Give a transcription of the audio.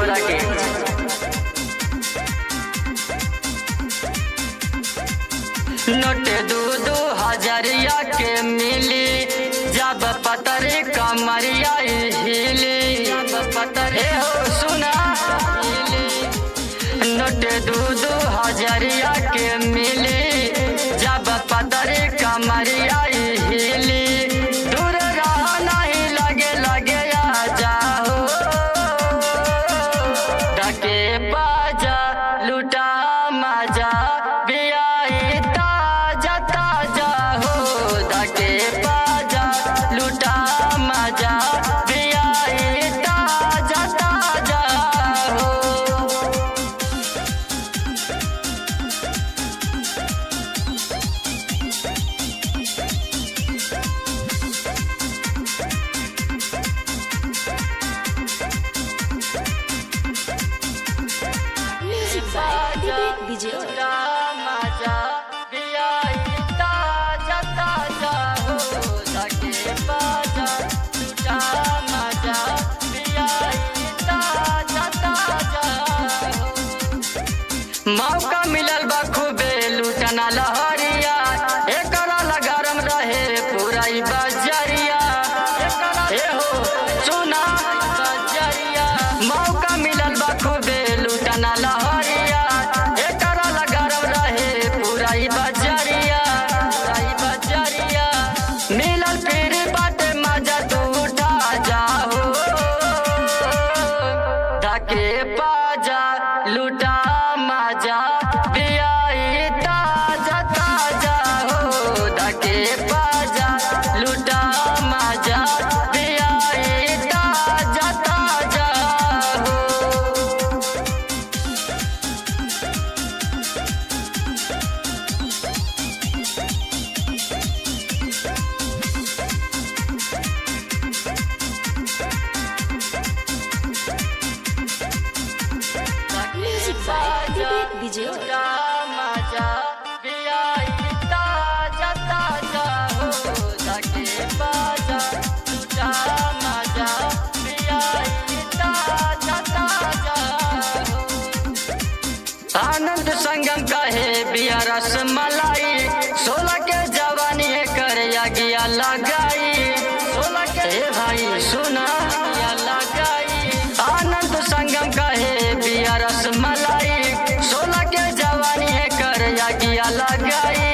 तोरा के। नोट 2-2 हज़ारिया के मिली जब पतरी कमरिया हिली, पतरे हो सुना हिली। नोट 2-2 हज़ारिया के मिली जब पतरी कमरिया हिली। दूर रहा नहीं लगे लगे आ जाओ, ढके बाजा लुटा मजा बियाई ताजा ताजा हो। ढके बाजा लुटा मजा बियाई ताजा ताजा हो। Music by DJ लुटा मजा बियाई ताजा ताजा हो। ढके बाजा लुटा मजा बियाई ताजा ताजा हो। मौका मिलल बा खूबे लुटना लहरिया, एकरा गरम रहे पूरा ई बजरिया। ए हो सुना बजरिया, मौका मिलल बा खूबे लुटना लहरिया, एकरा गरम रहे पूरा ई बजरिया। बजरिया मिलल फिर बाटे मजा तू उठा जाओ, ढके बाजा लुटा मजा बियाई ताजा ताजा हो। ढके बाजा लुटा मजा बियाई ताजा ताजा हो। Music by DJ लुटा मजा बियाई ताजा ताजा हो। ढके बाजा लुटा मजा बियाई ताजा ताजा हो। आनंद संगम कहे बिया रसमलाई, 16 के जवानी कर गिया लगाई। 16 के भाई सुना या लगाई। आनंद संगम कहे बिया रसमलाई, 16 के जवानी कर गिया लगाई।